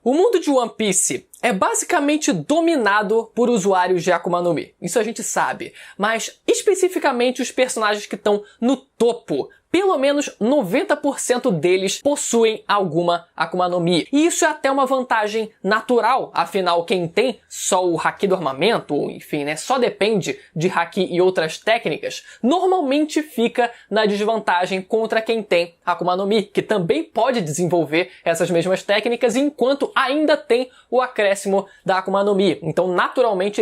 O mundo de One Piece é basicamente dominado por usuários de Akuma no Mi. Isso a gente sabe. Mas, especificamente, os personagens que estão no topo, pelo menos 90% deles possuem alguma Akuma no Mi. E isso é até uma vantagem natural, afinal quem tem só o Haki do armamento, ou enfim, só depende de Haki e outras técnicas, normalmente fica na desvantagem contra quem tem Akuma no Mi, que também pode desenvolver essas mesmas técnicas enquanto ainda tem o acréscimo da Akuma no Mi. Então, naturalmente,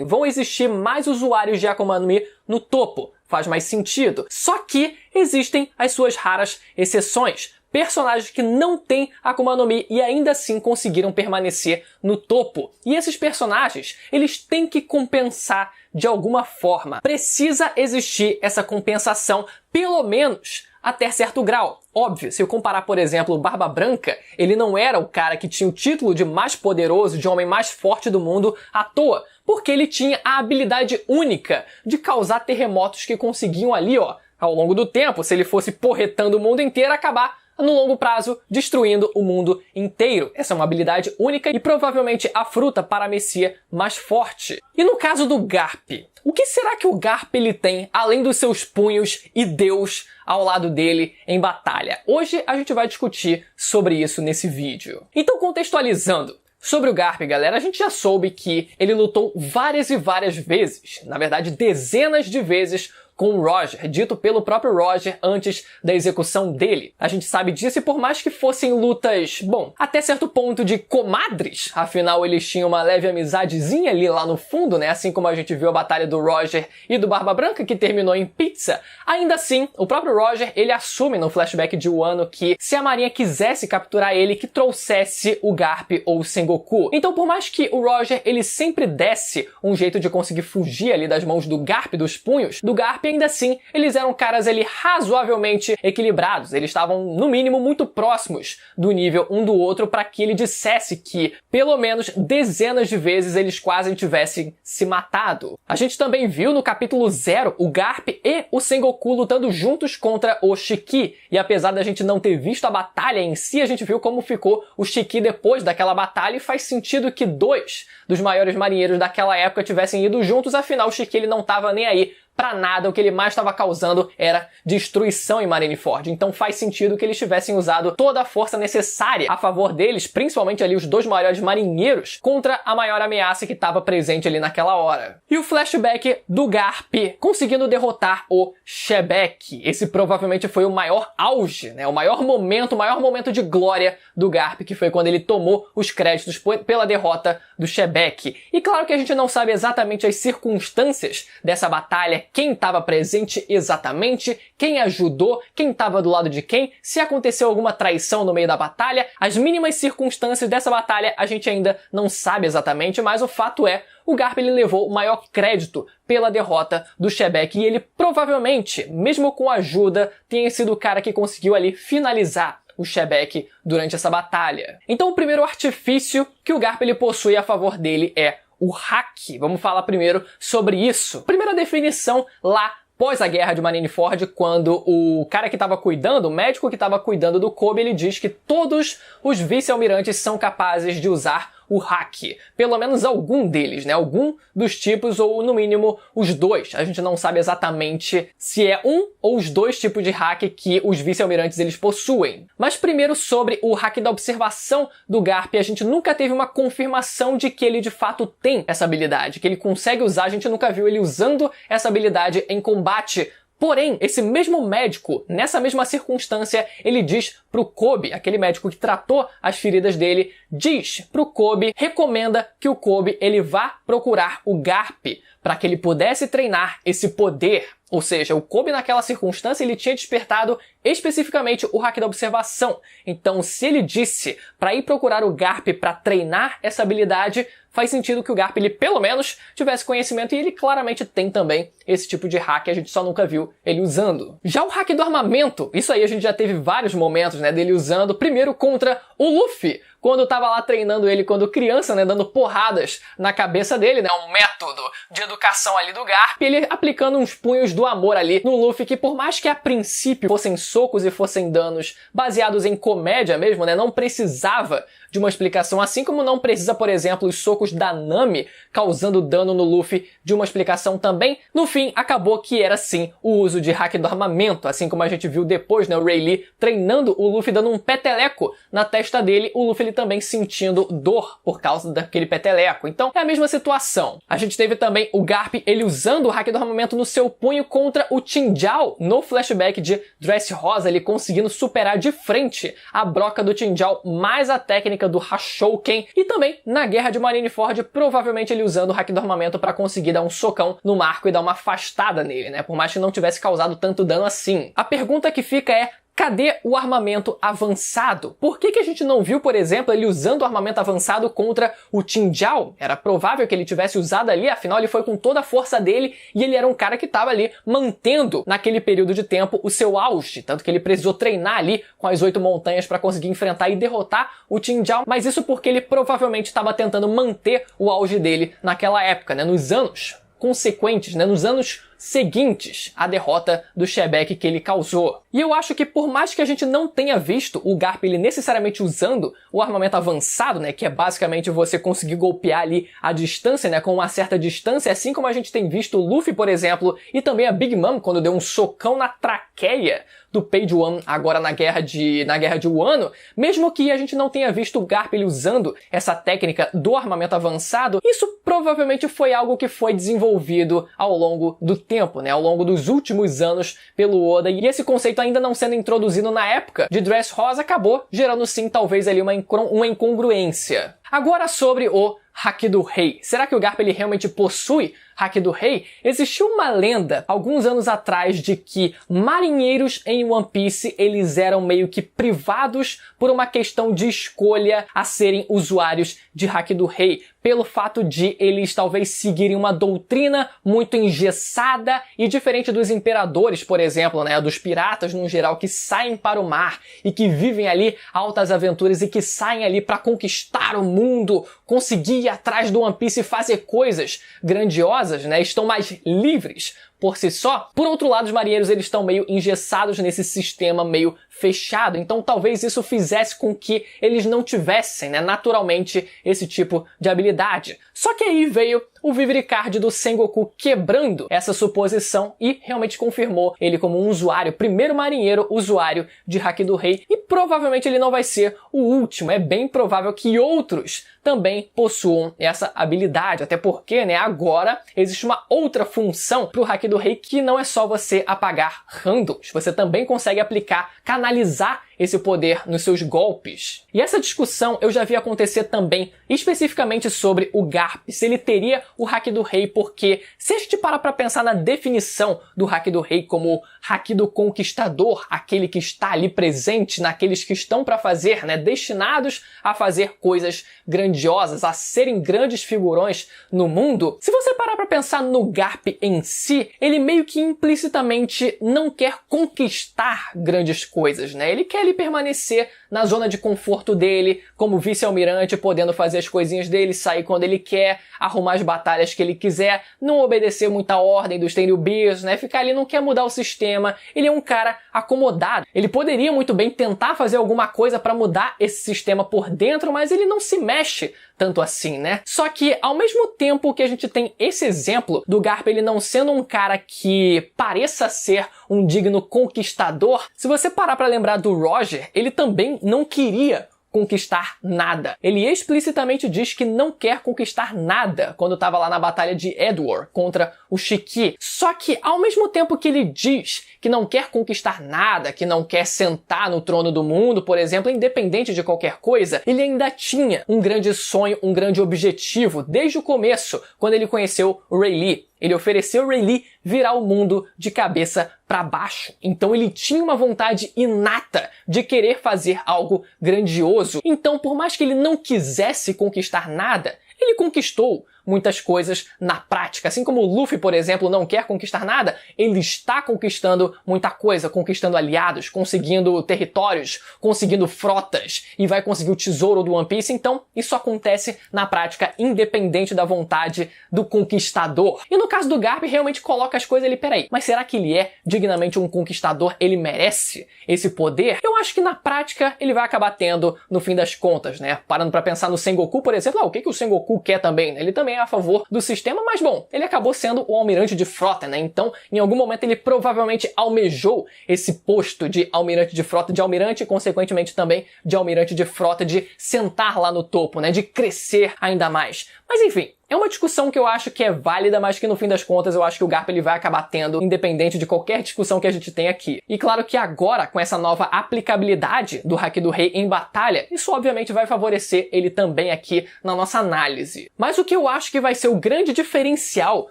vão existir mais usuários de Akuma no Mi no topo. Faz mais sentido. Só que existem as suas raras exceções. Personagens que não têm Akuma no Mi e ainda assim conseguiram permanecer no topo. E esses personagens, eles têm que compensar de alguma forma. Precisa existir essa compensação, pelo menos até certo grau. Óbvio, se eu comparar, por exemplo, o Barba Branca, ele não era o cara que tinha o título de mais poderoso, de homem mais forte do mundo à toa, porque ele tinha a habilidade única de causar terremotos que conseguiam ali, ao longo do tempo, se ele fosse porretando o mundo inteiro, acabar no longo prazo, destruindo o mundo inteiro. Essa é uma habilidade única e provavelmente a fruta paramecia mais forte. E no caso do Garp, o que será que o Garp ele tem, além dos seus punhos e Deus ao lado dele em batalha? Hoje a gente vai discutir sobre isso nesse vídeo. Então, contextualizando, sobre o Garp, galera, a gente já soube que ele lutou várias e várias vezes, na verdade dezenas de vezes, com o Roger, dito pelo próprio Roger antes da execução dele. A gente sabe disso e por mais que fossem lutas, até certo ponto de comadres, afinal eles tinham uma leve amizadezinha ali lá no fundo, assim como a gente viu a batalha do Roger e do Barba Branca, que terminou em pizza, ainda assim, o próprio Roger, ele assume no flashback de Wano que se a marinha quisesse capturar ele, que trouxesse o Garp ou o Sengoku. Então, por mais que o Roger, ele sempre desse um jeito de conseguir fugir ali das mãos do Garp, dos punhos, do Garp, ainda assim, eles eram caras ali razoavelmente equilibrados. Eles estavam, no mínimo, muito próximos do nível um do outro para que ele dissesse que, pelo menos, dezenas de vezes eles quase tivessem se matado. A gente também viu no capítulo 0 o Garp e o Sengoku lutando juntos contra o Shiki. E apesar da gente não ter visto a batalha em si, a gente viu como ficou o Shiki depois daquela batalha e faz sentido que dois dos maiores marinheiros daquela época tivessem ido juntos, afinal o Shiki ele não estava nem aí pra nada, o que ele mais estava causando era destruição em Marineford. Então faz sentido que eles tivessem usado toda a força necessária a favor deles, principalmente ali os dois maiores marinheiros, contra a maior ameaça que estava presente ali naquela hora. E o flashback do Garp conseguindo derrotar o Shebek. Esse provavelmente foi o maior auge, o maior momento de glória do Garp, que foi quando ele tomou os créditos pela derrota do Shebek. E claro que a gente não sabe exatamente as circunstâncias dessa batalha, quem estava presente exatamente, quem ajudou, quem estava do lado de quem, se aconteceu alguma traição no meio da batalha. As mínimas circunstâncias dessa batalha a gente ainda não sabe exatamente, mas o fato é, o Garp ele levou o maior crédito pela derrota do Shebek e ele provavelmente, mesmo com ajuda, tenha sido o cara que conseguiu ali finalizar o Shebek durante essa batalha. Então o primeiro artifício que o Garp ele possui a favor dele é o Haki. Vamos falar primeiro sobre isso. Primeira definição lá pós a guerra de Marineford, quando o cara que estava cuidando, o médico que estava cuidando do Kobe, ele diz que todos os vice-almirantes são capazes de usar o Haki. Pelo menos algum deles, algum dos tipos, ou no mínimo os dois. A gente não sabe exatamente se é um ou os dois tipos de Haki que os vice-almirantes eles possuem. Mas primeiro sobre o Haki da observação do Garp, a gente nunca teve uma confirmação de que ele de fato tem essa habilidade, que ele consegue usar, a gente nunca viu ele usando essa habilidade em combate. Porém, esse mesmo médico, nessa mesma circunstância, ele diz pro Kobe, aquele médico que tratou as feridas dele, diz pro Kobe, recomenda que o Kobe ele vá procurar o Garp para que ele pudesse treinar esse poder. Ou seja, o Kobe naquela circunstância ele tinha despertado especificamente o Haki da observação. Então, se ele disse para ir procurar o Garp para treinar essa habilidade, faz sentido que o Garp ele pelo menos tivesse conhecimento, e ele claramente tem também esse tipo de Haki, a gente só nunca viu ele usando. Já o Haki do armamento, isso aí a gente já teve vários momentos, dele usando, primeiro contra o Luffy, quando tava lá treinando ele quando criança, dando porradas na cabeça dele, um método de educação ali do Garp, ele aplicando uns punhos do amor ali no Luffy, que por mais que a princípio fossem socos e fossem danos baseados em comédia mesmo, não precisava de uma explicação, assim como não precisa, por exemplo, os socos da Nami causando dano no Luffy de uma explicação também. No fim, acabou que era sim o uso de hack do armamento, assim como a gente viu depois, né, o Rayleigh treinando o Luffy dando um peteleco na testa dele, o Luffy ele também sentindo dor por causa daquele peteleco. Então é a mesma situação. A gente teve também o Garp, ele usando o hack do armamento no seu punho contra o Qingjiao no flashback de Dressrosa, ele conseguindo superar de frente a broca do Qingjiao mais a técnica do Hashouken, e também na guerra de Marineford, provavelmente ele usando o hack do armamento para conseguir dar um socão no Marco e dar uma afastada nele, né? Por mais que não tivesse causado tanto dano assim. A pergunta que fica é: cadê o armamento avançado? Por que a gente não viu, por exemplo, ele usando o armamento avançado contra o Qingjiao? Era provável que ele tivesse usado ali, afinal ele foi com toda a força dele e ele era um cara que estava ali mantendo naquele período de tempo o seu auge, tanto que ele precisou treinar ali com as 8 montanhas para conseguir enfrentar e derrotar o Qingjiao, mas isso porque ele provavelmente estava tentando manter o auge dele naquela época, né, nos anos consequentes, né, nos anos seguintes à derrota do Shebeck que ele causou. E eu acho que por mais que a gente não tenha visto o Garp ele necessariamente usando o armamento avançado, né, que é basicamente você conseguir golpear ali a distância, né, com uma certa distância, assim como a gente tem visto o Luffy, por exemplo, e também a Big Mom quando deu um socão na traqueia do Page One agora na guerra de Wano, mesmo que a gente não tenha visto o Garp ele usando essa técnica do armamento avançado, isso provavelmente foi algo que foi desenvolvido ao longo do tempo, né, ao longo dos últimos anos pelo Oda, e esse conceito ainda não sendo introduzido na época de Dressrosa acabou gerando sim talvez ali uma incongruência. Agora sobre o Haki do Rei. Será que o Garp ele realmente possui Haki do Rei? Existiu uma lenda alguns anos atrás de que marinheiros em One Piece eles eram meio que privados por uma questão de escolha a serem usuários de Haki do Rei, pelo fato de eles talvez seguirem uma doutrina muito engessada e diferente dos imperadores, por exemplo, né, dos piratas no geral que saem para o mar e que vivem ali altas aventuras e que saem ali para conquistar o mundo, conseguir ir atrás do One Piece e fazer coisas grandiosas, né, estão mais livres por si só. Por outro lado, os marinheiros eles estão meio engessados nesse sistema meio fechado, então talvez isso fizesse com que eles não tivessem, né, naturalmente esse tipo de habilidade. Só que aí veio o Vivre Card do Sengoku quebrando essa suposição e realmente confirmou ele como um usuário, primeiro marinheiro usuário de Haki do Rei, e provavelmente ele não vai ser o último, é bem provável que outros também possuam essa habilidade, até porque, né, agora existe uma outra função pro Haki do Rei que não é só você apagar randoms, você também consegue aplicar, canalizar esse poder nos seus golpes. E essa discussão eu já vi acontecer também, especificamente sobre o Garp, se ele teria o Haki do Rei, porque se a gente parar pra pensar na definição do Haki do Rei como Haki do Conquistador, aquele que está ali presente naqueles que estão para fazer, né, destinados a fazer coisas grandiosas, a serem grandes figurões no mundo, se você parar pra pensar no Garp em si, ele meio que implicitamente não quer conquistar grandes coisas, né? Ele quer permanecer na zona de conforto dele, como vice-almirante, podendo fazer as coisinhas dele, sair quando ele quer, arrumar as batalhas que ele quiser, não obedecer muita ordem dos Tenryubis, né? Ficar ali, não quer mudar o sistema. Ele é um cara acomodado. Ele poderia muito bem tentar fazer alguma coisa para mudar esse sistema por dentro, mas ele não se mexe tanto assim, né? Só que, ao mesmo tempo que a gente tem esse exemplo do Garp ele não sendo um cara que pareça ser um digno conquistador, se você parar pra lembrar do Roger, ele também não queria conquistar nada. Ele explicitamente diz que não quer conquistar nada quando estava lá na batalha de Edward contra o Shiki. Só que, ao mesmo tempo que ele diz que não quer conquistar nada, que não quer sentar no trono do mundo, por exemplo, independente de qualquer coisa, ele ainda tinha um grande sonho, um grande objetivo, desde o começo, quando ele conheceu o Rayleigh. Ele ofereceu ao Rayleigh virar o mundo de cabeça para baixo. Então ele tinha uma vontade inata de querer fazer algo grandioso. Então, por mais que ele não quisesse conquistar nada, ele ele conquistou muitas coisas na prática. Assim como o Luffy, por exemplo, não quer conquistar nada, ele está conquistando muita coisa, conquistando aliados, conseguindo territórios, conseguindo frotas e vai conseguir o tesouro do One Piece. Então, isso acontece na prática, independente da vontade do conquistador. E no caso do Garp, realmente coloca as coisas ali, peraí, mas será que ele é dignamente um conquistador? Ele merece esse poder? Eu acho que na prática ele vai acabar tendo, no fim das contas, né? Parando pra pensar no Sengoku, por exemplo, o que o Sengoku quer também, né? Ele também é a favor do sistema, mas bom, ele acabou sendo o almirante de frota, né? Então, em algum momento ele provavelmente almejou esse posto de almirante de frota, de almirante e consequentemente também de almirante de frota, de sentar lá no topo, né? De crescer ainda mais. Mas enfim, é uma discussão que eu acho que é válida, mas que no fim das contas eu acho que o Garp ele vai acabar tendo, independente de qualquer discussão que a gente tem aqui. E claro que agora, com essa nova aplicabilidade do Haki do Rei em batalha, isso obviamente vai favorecer ele também aqui na nossa análise. Mas o que eu acho que vai ser o grande diferencial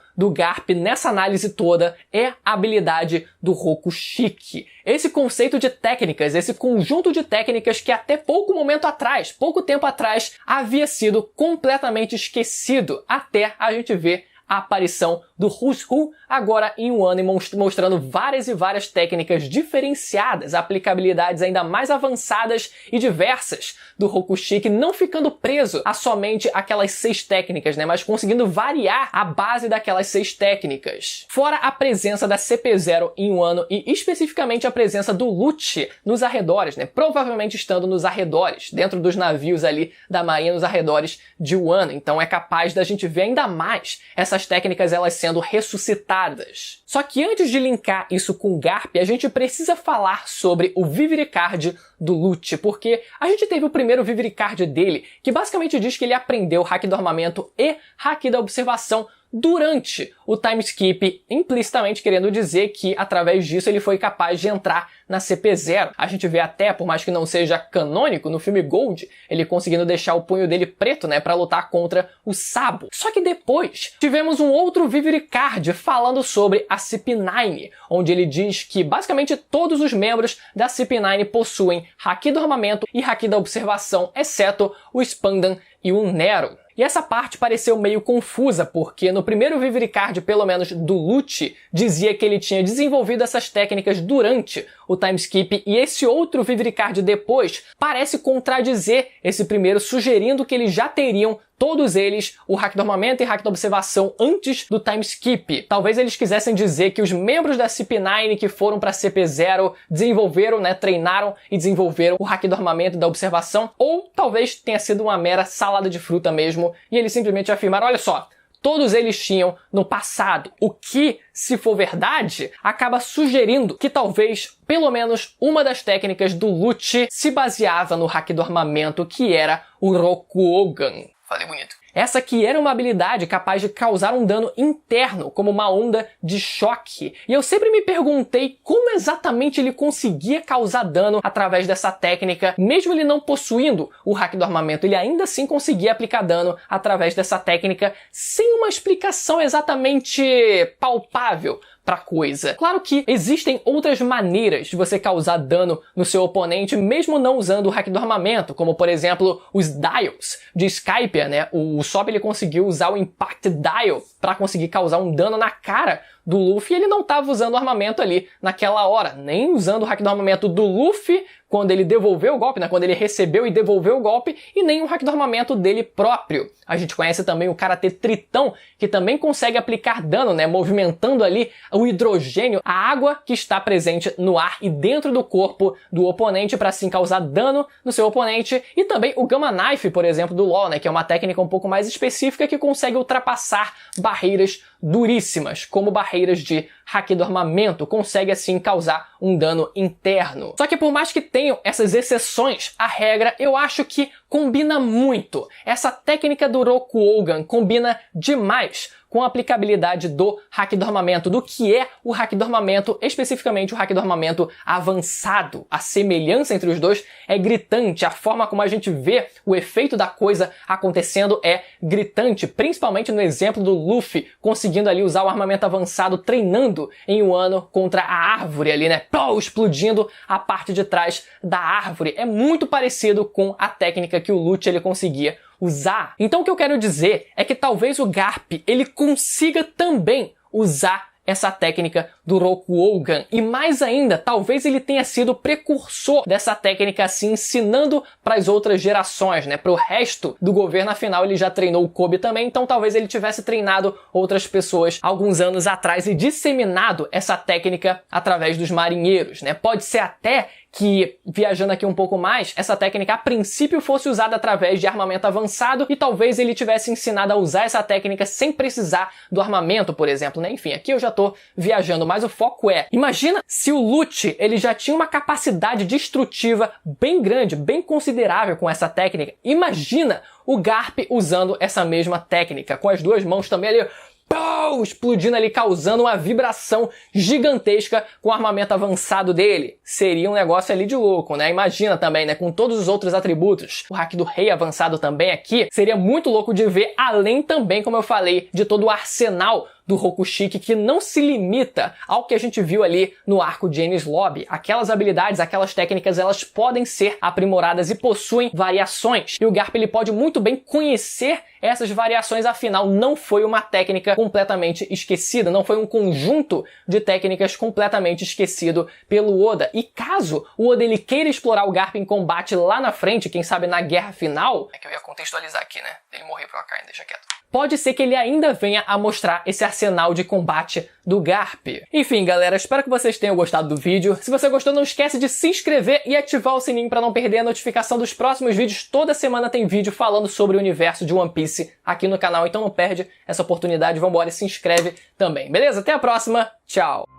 do Garp nessa análise toda é a habilidade do Rokushiki. Esse conceito de técnicas, esse conjunto de técnicas que até pouco tempo atrás, havia sido completamente esquecido, até a gente ver a aparição do Who's Who agora em Wano, mostrando várias e várias técnicas diferenciadas, aplicabilidades ainda mais avançadas e diversas do Rokushiki, não ficando preso a somente aquelas 6 técnicas, né, mas conseguindo variar a base daquelas 6 técnicas. Fora a presença da CP0 em Wano e especificamente a presença do Lucci nos arredores, né, provavelmente estando nos arredores, dentro dos navios ali da marinha nos arredores de Wano. Então é capaz da gente ver ainda mais essas técnicas elas sendo ressuscitadas. Só que antes de linkar isso com o Garp, a gente precisa falar sobre o Vivre Card do Lucci, porque a gente teve o primeiro Vivre Card dele, que basicamente diz que ele aprendeu Haki do Armamento e Haki da Observação durante o time skip, implicitamente querendo dizer que através disso ele foi capaz de entrar na CP0. A gente vê até, por mais que não seja canônico, no filme Gold, ele conseguindo deixar o punho dele preto, né, pra lutar contra o Sabo. Só que depois tivemos um outro Vivre Card falando sobre a CP9, onde ele diz que basicamente todos os membros da CP9 possuem Haki do Armamento e Haki da Observação, exceto o Spandan e o Nero. E essa parte pareceu meio confusa, porque no primeiro Vivre Card, pelo menos do Lucci, dizia que ele tinha desenvolvido essas técnicas durante o time skip, e esse outro Vivre Card depois parece contradizer esse primeiro, sugerindo que eles já teriam todos eles o Haki do Armamento e Haki da Observação antes do time skip. Talvez eles quisessem dizer que os membros da CP9 que foram para CP0 desenvolveram, né, treinaram e desenvolveram o Haki do Armamento e da Observação, ou talvez tenha sido uma mera salada de fruta mesmo, e eles simplesmente afirmaram, olha só, todos eles tinham no passado. O que, se for verdade, acaba sugerindo que talvez, pelo menos, uma das técnicas do Lucci se baseava no Haki do Armamento, que era o Rokuogan. Falei bonito. Essa que era uma habilidade capaz de causar um dano interno, como uma onda de choque. E eu sempre me perguntei como exatamente ele conseguia causar dano através dessa técnica, mesmo ele não possuindo o Haki do Armamento, ele ainda assim conseguia aplicar dano através dessa técnica, sem uma explicação exatamente palpável pra coisa. Claro que existem outras maneiras de você causar dano no seu oponente, mesmo não usando o Haki do Armamento, como por exemplo os Dials de Skypiea, né? O Usopp ele conseguiu usar o Impact Dial pra conseguir causar um dano na cara do Luffy, e ele não estava usando o armamento ali naquela hora, nem usando o Haki do Armamento do Luffy quando ele devolveu o golpe, né? Quando ele recebeu e devolveu o golpe, e nem o Haki do Armamento dele próprio. A gente conhece também o Karate Tritão, que também consegue aplicar dano, né? Movimentando ali o hidrogênio, a água que está presente no ar e dentro do corpo do oponente para assim causar dano no seu oponente. E também o Gamma Knife, por exemplo, do LoL, né? Que é uma técnica um pouco mais específica que consegue ultrapassar barreiras duríssimas, como barreiras de Haki do Armamento, consegue assim causar um dano interno. Só que por mais que tenham essas exceções à regra, eu acho que combina muito. Essa técnica do Rokuogan combina demais com a aplicabilidade do Haki do Armamento, do que é o Haki do Armamento, especificamente o Haki do Armamento avançado. A semelhança entre os dois é gritante, a forma como a gente vê o efeito da coisa acontecendo é gritante, principalmente no exemplo do Luffy conseguindo ali usar o armamento avançado, treinando em Wano contra a árvore ali, né? Explodindo a parte de trás da árvore. É muito parecido com a técnica técnica que o Lute ele conseguia usar. Então o que eu quero dizer é que talvez o Garp ele consiga também usar essa técnica do Rokuougan. E mais ainda, talvez ele tenha sido precursor dessa técnica assim, ensinando para as outras gerações, né? Para o resto do governo, afinal ele já treinou o Kobe também, então talvez ele tivesse treinado outras pessoas alguns anos atrás e disseminado essa técnica através dos marinheiros, né? Pode ser até que, viajando aqui um pouco mais, essa técnica a princípio fosse usada através de armamento avançado e talvez ele tivesse ensinado a usar essa técnica sem precisar do armamento, por exemplo, né? Enfim, aqui eu já tô viajando, mas o foco é, imagina se o Lute ele já tinha uma capacidade destrutiva bem grande, bem considerável com essa técnica. Imagina o Garp usando essa mesma técnica, com as duas mãos também ali, pau, explodindo ali, causando uma vibração gigantesca com o armamento avançado dele. Seria um negócio ali de louco, né? Imagina também, né? Com todos os outros atributos. O Haki do Rei avançado também aqui. Seria muito louco de ver, além também, como eu falei, de todo o arsenal do Rokushiki, que não se limita ao que a gente viu ali no arco de Enies Lobby. Aquelas habilidades, aquelas técnicas, elas podem ser aprimoradas e possuem variações. E o Garp ele pode muito bem conhecer essas variações, afinal não foi uma técnica completamente esquecida, não foi um conjunto de técnicas completamente esquecido pelo Oda. E caso o Oda ele queira explorar o Garp em combate lá na frente, quem sabe na guerra final, é que eu ia contextualizar aqui, né? Ele morreu pra cá, deixa quieto. Pode ser que ele ainda venha a mostrar esse arsenal de combate do Garp. Enfim, galera, espero que vocês tenham gostado do vídeo. Se você gostou, não esquece de se inscrever e ativar o sininho para não perder a notificação dos próximos vídeos. Toda semana tem vídeo falando sobre o universo de One Piece aqui no canal, então não perde essa oportunidade. Vambora e se inscreve também, beleza? Até a próxima, tchau!